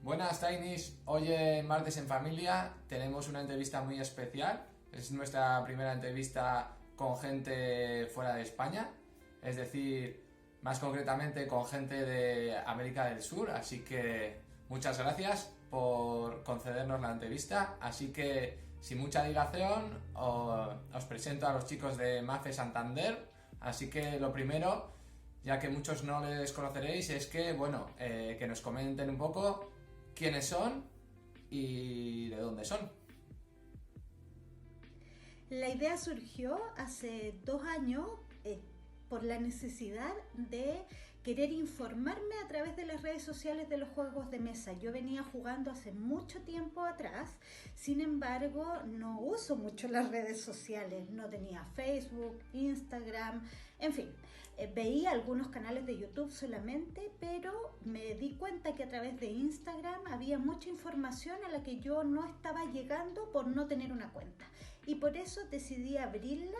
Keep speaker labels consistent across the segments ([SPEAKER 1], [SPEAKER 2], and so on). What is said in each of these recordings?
[SPEAKER 1] Buenas, Tainis. Hoy en Martes en Familia tenemos una entrevista muy especial. Es nuestra primera entrevista con gente fuera de España, es decir, más concretamente con gente de América del Sur. Así que muchas gracias por concedernos la entrevista. Así que, sin mucha dilación, os presento a los chicos de Mafe Santander. Así que lo primero, ya que muchos no les conoceréis, es que, que nos comenten un poco quiénes son y de dónde son.
[SPEAKER 2] La idea surgió hace 2 años por la necesidad de querer informarme a través de las redes sociales de los juegos de mesa. Yo venía jugando hace mucho tiempo atrás, sin embargo no uso mucho las redes sociales, no tenía Facebook, Instagram, en fin, veía algunos canales de YouTube solamente, pero me di cuenta que a través de Instagram había mucha información a la que yo no estaba llegando por no tener una cuenta, y por eso decidí abrirla.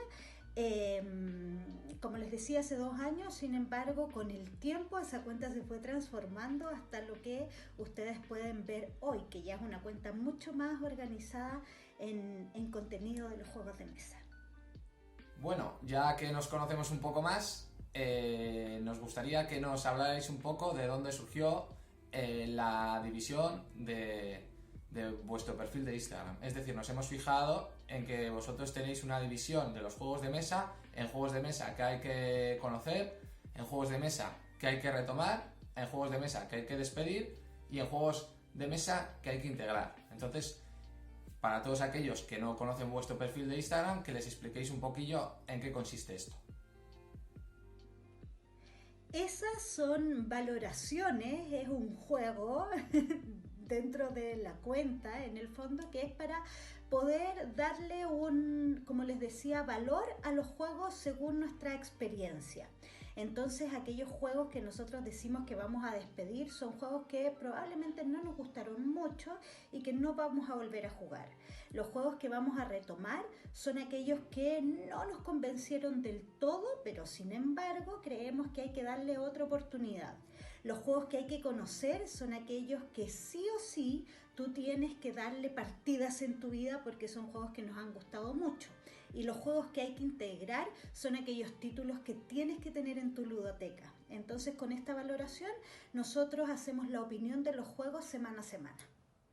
[SPEAKER 2] Como les decía, hace 2 años, sin embargo, con el tiempo esa cuenta se fue transformando hasta lo que ustedes pueden ver hoy, que ya es una cuenta mucho más organizada en contenido de los juegos de mesa.
[SPEAKER 1] Bueno, ya que nos conocemos un poco más, nos gustaría que nos hablarais un poco de dónde surgió la división de vuestro perfil de Instagram. Es decir, nos hemos fijado en que vosotros tenéis una división de los juegos de mesa, en juegos de mesa que hay que conocer, en juegos de mesa que hay que retomar, en juegos de mesa que hay que despedir y en juegos de mesa que hay que integrar. Entonces, para todos aquellos que no conocen vuestro perfil de Instagram, que les expliquéis un poquillo en qué consiste esto.
[SPEAKER 2] Esas son valoraciones, es un juego dentro de la cuenta, en el fondo, que es para poder darle como les decía, valor a los juegos según nuestra experiencia. Entonces, aquellos juegos que nosotros decimos que vamos a despedir son juegos que probablemente no nos gustaron mucho y que no vamos a volver a jugar. Los juegos que vamos a retomar son aquellos que no nos convencieron del todo, pero sin embargo creemos que hay que darle otra oportunidad. Los juegos que hay que conocer son aquellos que sí o sí tú tienes que darle partidas en tu vida porque son juegos que nos han gustado mucho. Y los juegos que hay que integrar son aquellos títulos que tienes que tener en tu ludoteca. Entonces, con esta valoración, nosotros hacemos la opinión de los juegos semana a semana.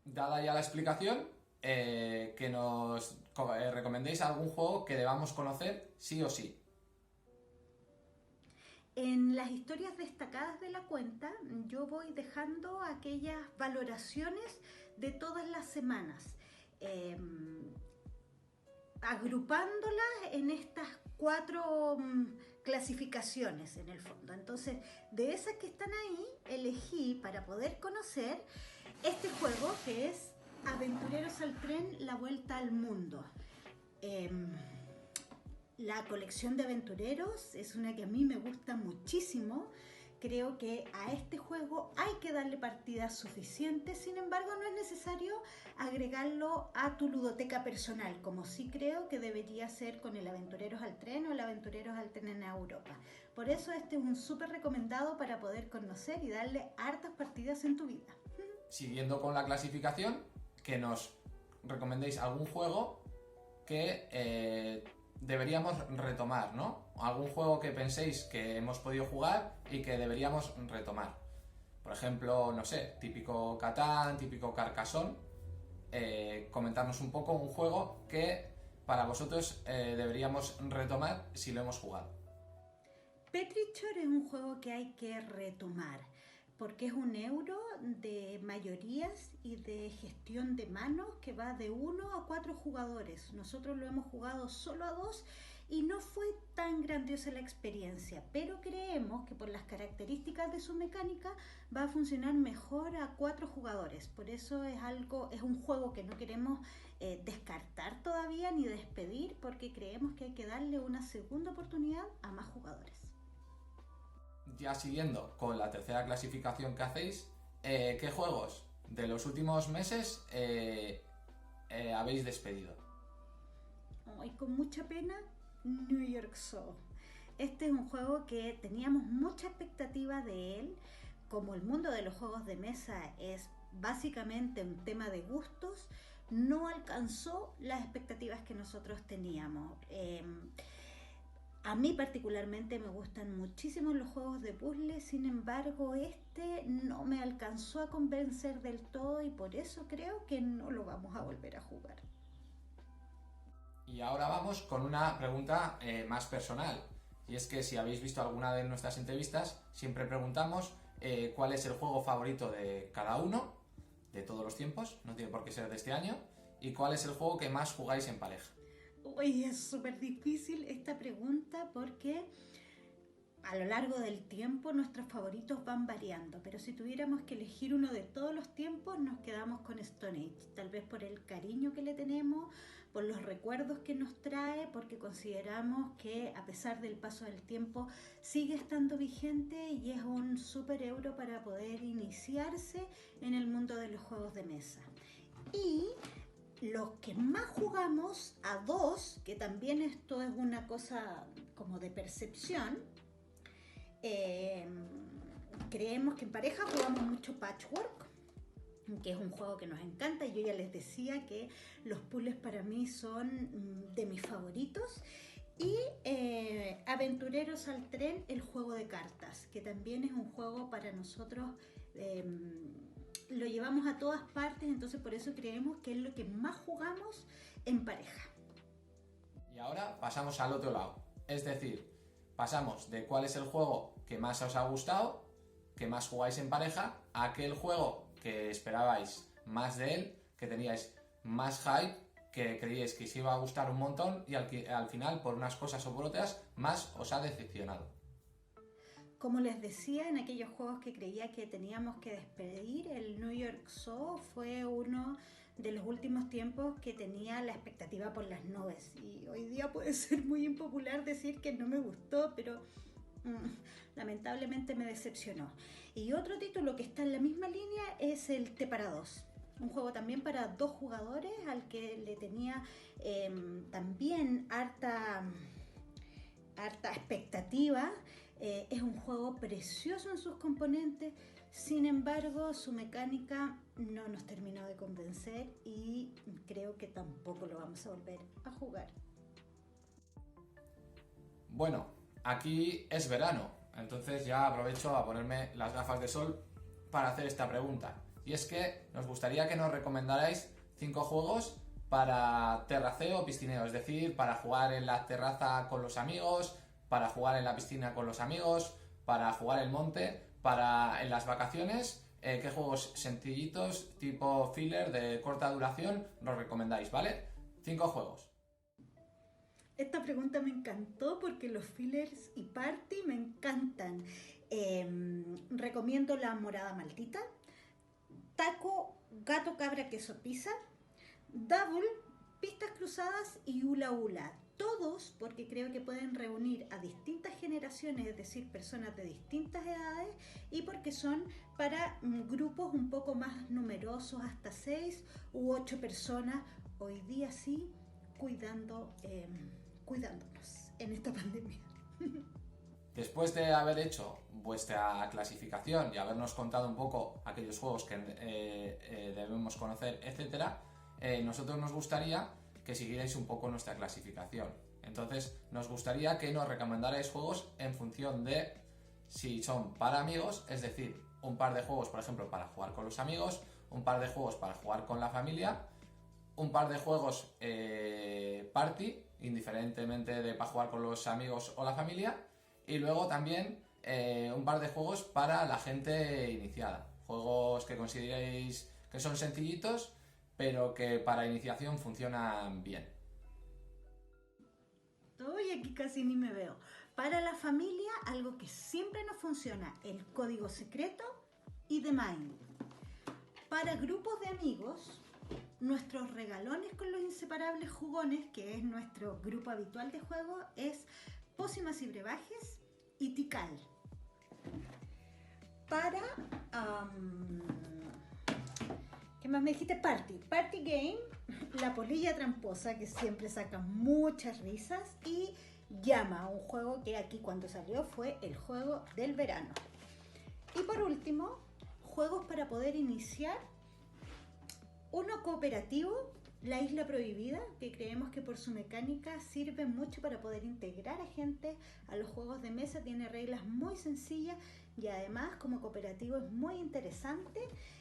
[SPEAKER 1] Dada ya la explicación, que nos recomendéis algún juego que debamos conocer sí o sí.
[SPEAKER 2] En las historias destacadas de la cuenta, yo voy dejando aquellas valoraciones de todas las semanas, agrupándolas en estas 4 clasificaciones en el fondo. Entonces, de esas que están ahí, elegí para poder conocer este juego que es Aventureros al Tren, la vuelta al mundo. La colección de aventureros es una que a mí me gusta muchísimo. Creo que a este juego hay que darle partidas suficientes, sin embargo no es necesario agregarlo a tu ludoteca personal, como sí creo que debería ser con el Aventureros al Tren o el Aventureros al Tren en Europa. Por eso este es un súper recomendado para poder conocer y darle hartas partidas en tu vida.
[SPEAKER 1] Siguiendo con la clasificación, que nos recomendéis algún juego que deberíamos retomar, ¿no? Algún juego que penséis que hemos podido jugar y que deberíamos retomar. Por ejemplo, no sé, típico Catán, típico Carcassonne. Comentarnos un poco un juego que para vosotros deberíamos retomar si lo hemos jugado.
[SPEAKER 2] Petrichor es un juego que hay que retomar porque es un euro de mayorías y de gestión de manos que va de 1 a 4 jugadores. Nosotros lo hemos jugado solo a 2 y no fue tan grandiosa la experiencia, pero creemos que por las características de su mecánica va a funcionar mejor a 4 jugadores. Por eso es un juego que no queremos descartar todavía ni despedir, porque creemos que hay que darle una segunda oportunidad a más jugadores.
[SPEAKER 1] Ya siguiendo con la tercera clasificación que hacéis, ¿qué juegos de los últimos meses habéis despedido?
[SPEAKER 2] Y con mucha pena, New York Zoo. Este es un juego que teníamos mucha expectativa de él, como el mundo de los juegos de mesa es básicamente un tema de gustos, no alcanzó las expectativas que nosotros teníamos. A mí particularmente me gustan muchísimo los juegos de puzzle, sin embargo este no me alcanzó a convencer del todo y por eso creo que no lo vamos a volver a jugar.
[SPEAKER 1] Y ahora vamos con una pregunta más personal. Y es que si habéis visto alguna de nuestras entrevistas, siempre preguntamos cuál es el juego favorito de cada uno, de todos los tiempos, no tiene por qué ser de este año, y cuál es el juego que más jugáis en pareja.
[SPEAKER 2] Uy, es súper difícil esta pregunta porque a lo largo del tiempo nuestros favoritos van variando, pero si tuviéramos que elegir uno de todos los tiempos nos quedamos con Stone Age, tal vez por el cariño que le tenemos, por los recuerdos que nos trae, porque consideramos que a pesar del paso del tiempo sigue estando vigente y es un super euro para poder iniciarse en el mundo de los juegos de mesa. Y los que más jugamos a dos, que también esto es una cosa como de percepción, creemos que en pareja jugamos mucho Patchwork, que es un juego que nos encanta. Yo ya les decía que los puzzles para mí son de mis favoritos. Y Aventureros al Tren, el juego de cartas, que también es un juego para nosotros, lo llevamos a todas partes, entonces por eso creemos que es lo que más jugamos en pareja.
[SPEAKER 1] Y ahora pasamos al otro lado, es decir, pasamos de cuál es el juego que más os ha gustado, que más jugáis en pareja, a aquel juego que esperabais más de él, que teníais más hype, que creíais que os iba a gustar un montón y al final, por unas cosas o por otras, más os ha decepcionado.
[SPEAKER 2] Como les decía, en aquellos juegos que creía que teníamos que despedir, el New York Zoo fue uno de los últimos tiempos que tenía la expectativa por las nubes. Y hoy día puede ser muy impopular decir que no me gustó, pero lamentablemente me decepcionó. Y otro título que está en la misma línea es el T para 2. Un juego también para 2 jugadores al que le tenía también harta expectativa. Es un juego precioso en sus componentes, sin embargo su mecánica no nos terminó de convencer y creo que tampoco lo vamos a volver a jugar.
[SPEAKER 1] Bueno, aquí es verano, entonces ya aprovecho a ponerme las gafas de sol para hacer esta pregunta. Y es que nos gustaría que nos recomendarais 5 juegos para terraceo o piscineo, es decir, para jugar en la terraza con los amigos, para jugar en la piscina con los amigos, para jugar en el monte, para en las vacaciones. ¿Qué juegos sencillitos, tipo filler, de corta duración, nos recomendáis, ¿vale? 5 juegos.
[SPEAKER 2] Esta pregunta me encantó porque los fillers y party me encantan. Recomiendo La Morada Maldita, Taco, Gato, Cabra, Queso, Pizza, Double, Pistas Cruzadas y Hula Hula. Todos porque creo que pueden reunir a distintas generaciones, es decir, personas de distintas edades, y porque son para grupos un poco más numerosos, hasta 6 u 8 personas, hoy día sí, cuidándonos en esta pandemia.
[SPEAKER 1] Después de haber hecho vuestra clasificación y habernos contado un poco aquellos juegos que debemos conocer, etc., nosotros nos gustaría que siguierais un poco nuestra clasificación. Entonces, nos gustaría que nos recomendarais juegos en función de si son para amigos, es decir, un par de juegos, por ejemplo, para jugar con los amigos, un par de juegos para jugar con la familia, un par de juegos party, indiferentemente de para jugar con los amigos o la familia, y luego también un par de juegos para la gente iniciada. Juegos que consideréis que son sencillitos, pero que para iniciación funcionan bien.
[SPEAKER 2] Uy, aquí casi ni me veo. Para la familia, algo que siempre nos funciona, el Código Secreto y The Mind. Para grupos de amigos, nuestros regalones con los inseparables jugones, que es nuestro grupo habitual de juego, es Pócimas y Brebajes y Tikal. Para... ¿qué más me dijiste? Party Game, La Polilla Tramposa, que siempre saca muchas risas, y Llama, un juego que aquí cuando salió fue el juego del verano. Y por último, juegos para poder iniciar. Uno cooperativo, La Isla Prohibida, que creemos que por su mecánica sirve mucho para poder integrar a gente a los juegos de mesa. Tiene reglas muy sencillas y además como cooperativo es muy interesante.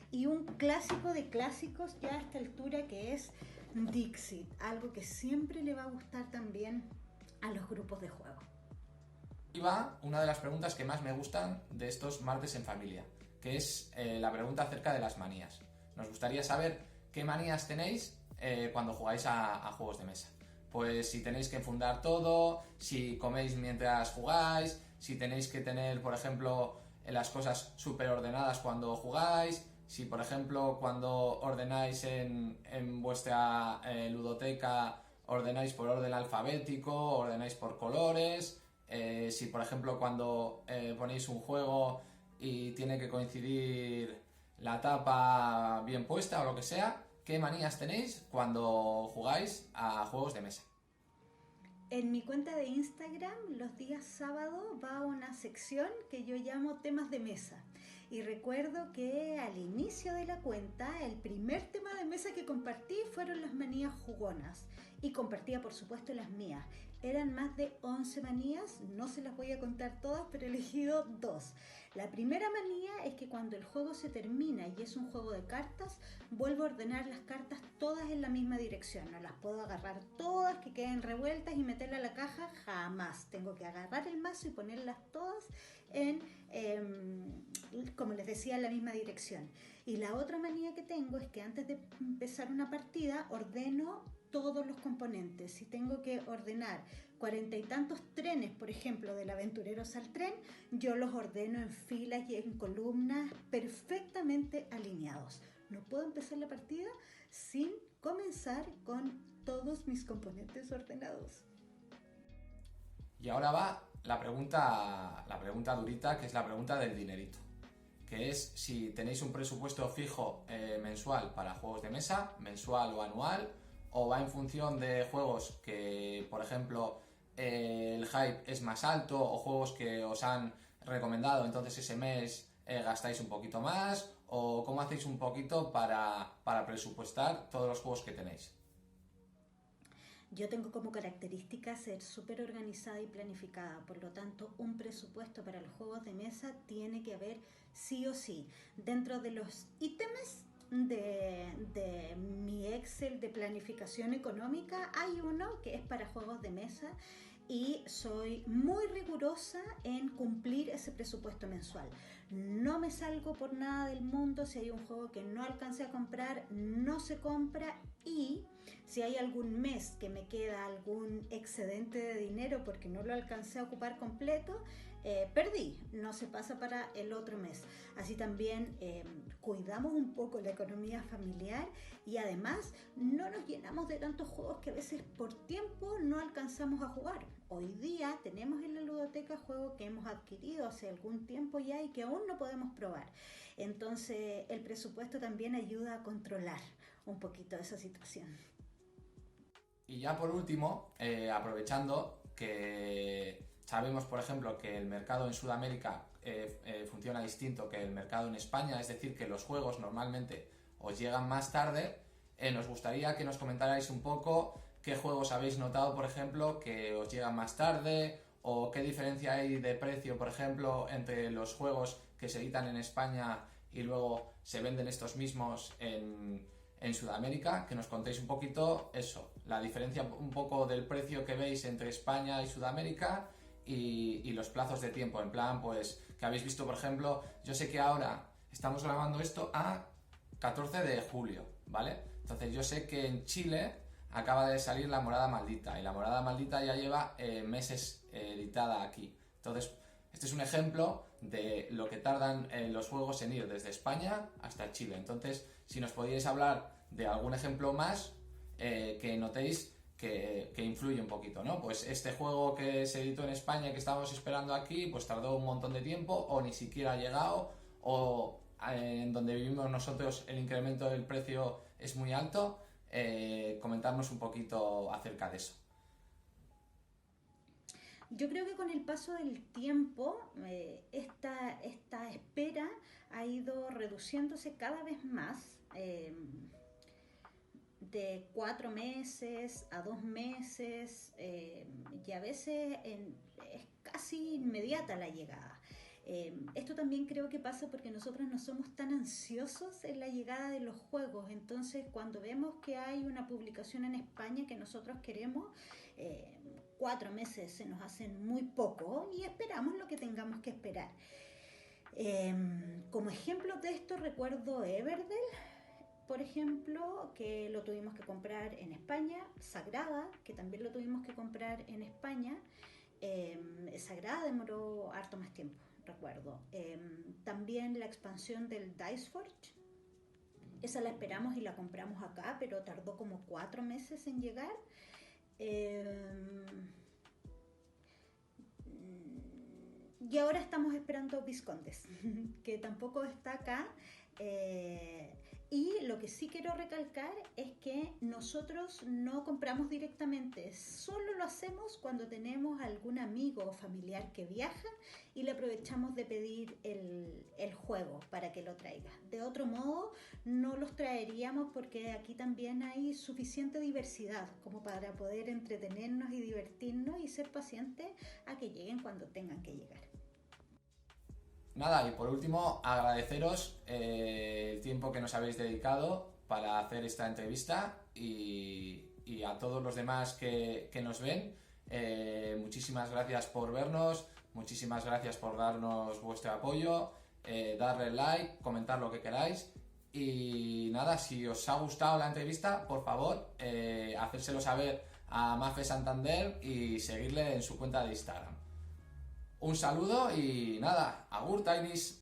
[SPEAKER 2] Y un clásico de clásicos ya a esta altura, que es Dixit, algo que siempre le va a gustar también a los grupos de juego.
[SPEAKER 1] Y va una de las preguntas que más me gustan de estos martes en familia, que es la pregunta acerca de las manías. Nos gustaría saber qué manías tenéis cuando jugáis a juegos de mesa. Pues si tenéis que enfundar todo, si coméis mientras jugáis, si tenéis que tener, por ejemplo, las cosas súper ordenadas cuando jugáis, si, por ejemplo, cuando ordenáis en vuestra ludoteca, ordenáis por orden alfabético, ordenáis por colores, si, por ejemplo, cuando ponéis un juego y tiene que coincidir la tapa bien puesta o lo que sea, ¿qué manías tenéis cuando jugáis a juegos de mesa?
[SPEAKER 2] En mi cuenta de Instagram, los días sábado va una sección que yo llamo temas de mesa. Y recuerdo que al inicio de la cuenta, el primer tema de mesa que compartí fueron las manías jugonas. Y compartía, por supuesto, las mías. Eran más de 11 manías, no se las voy a contar todas, pero he elegido 2. La primera manía es que cuando el juego se termina y es un juego de cartas, vuelvo a ordenar las cartas todas en la misma dirección. No las puedo agarrar todas, que queden revueltas y meterlas a la caja, jamás. Tengo que agarrar el mazo y ponerlas todas en, como les decía, en la misma dirección. Y la otra manía que tengo es que antes de empezar una partida, ordeno todos los componentes. Si tengo que ordenar 40 y tantos trenes, por ejemplo, del Aventureros al Tren, yo los ordeno en filas y en columnas perfectamente alineados. No puedo empezar la partida sin comenzar con todos mis componentes ordenados.
[SPEAKER 1] Y ahora va la pregunta durita, que es la pregunta del dinerito, que es si tenéis un presupuesto fijo mensual para juegos de mesa, mensual o anual, o va en función de juegos que, por ejemplo, el hype es más alto, o juegos que os han recomendado, entonces ese mes gastáis un poquito más, o cómo hacéis un poquito para presupuestar todos los juegos que tenéis.
[SPEAKER 2] Yo tengo como característica ser súper organizada y planificada, por lo tanto un presupuesto para los juegos de mesa tiene que haber sí o sí. Dentro de los ítems de mi Excel de planificación económica hay uno que es para juegos de mesa y soy muy rigurosa en cumplir ese presupuesto mensual. No me salgo por nada del mundo. Si hay un juego que no alcancé a comprar, no se compra. Y si hay algún mes que me queda algún excedente de dinero porque no lo alcancé a ocupar completo, perdí, no se pasa para el otro mes. Así también cuidamos un poco la economía familiar y además no nos llenamos de tantos juegos que a veces por tiempo no alcanzamos a jugar. Hoy día tenemos en la ludoteca juegos que hemos adquirido hace algún tiempo ya y que aún no podemos probar. Entonces el presupuesto también ayuda a controlar un poquito esa situación.
[SPEAKER 1] Y ya por último, aprovechando que sabemos, por ejemplo, que el mercado en Sudamérica funciona distinto que el mercado en España, es decir, que los juegos normalmente os llegan más tarde, nos gustaría que nos comentarais un poco qué juegos habéis notado, por ejemplo, que os llegan más tarde, o qué diferencia hay de precio, por ejemplo, entre los juegos que se editan en España y luego se venden estos mismos en Sudamérica, que nos contéis un poquito eso, la diferencia un poco del precio que veis entre España y Sudamérica y los plazos de tiempo, en plan, pues, que habéis visto, por ejemplo, yo sé que ahora estamos grabando esto a 14 de julio, ¿vale? Entonces yo sé que en Chile acaba de salir La Morada Maldita y La Morada Maldita ya lleva meses editada aquí. Entonces, este es un ejemplo de lo que tardan los juegos en ir desde España hasta Chile. Entonces, si nos podíais hablar de algún ejemplo más que notéis que influye un poquito, ¿no? Pues este juego que se editó en España que estábamos esperando aquí, pues tardó un montón de tiempo o ni siquiera ha llegado, o en donde vivimos nosotros el incremento del precio es muy alto. Comentarnos un poquito acerca de eso.
[SPEAKER 2] Yo creo que con el paso del tiempo, esta espera reduciéndose cada vez más, de 4 meses a 2 meses, y a veces es casi inmediata la llegada. Esto también creo que pasa porque nosotros no somos tan ansiosos en la llegada de los juegos. Entonces, cuando vemos que hay una publicación en España que nosotros queremos, 4 meses se nos hacen muy poco y esperamos lo que tengamos que esperar. Como ejemplo de esto recuerdo Everdell, por ejemplo, que lo tuvimos que comprar en España. Sagrada, que también lo tuvimos que comprar en España. Sagrada demoró harto más tiempo, recuerdo. También la expansión del Diceforge, esa la esperamos y la compramos acá, pero tardó como 4 meses en llegar. Y ahora estamos esperando Viscondes, que tampoco está acá. Y lo que sí quiero recalcar es que nosotros no compramos directamente, solo lo hacemos cuando tenemos algún amigo o familiar que viaja y le aprovechamos de pedir el juego para que lo traiga. De otro modo, no los traeríamos porque aquí también hay suficiente diversidad como para poder entretenernos y divertirnos y ser pacientes a que lleguen cuando tengan que llegar.
[SPEAKER 1] Nada, y por último, agradeceros el tiempo que nos habéis dedicado para hacer esta entrevista y a todos los demás que nos ven, muchísimas gracias por vernos, muchísimas gracias por darnos vuestro apoyo, darle like, comentar lo que queráis y nada, si os ha gustado la entrevista, por favor, hacérselo saber a Mafe Santander y seguirle en su cuenta de Instagram. Un saludo y nada, agur Tainis.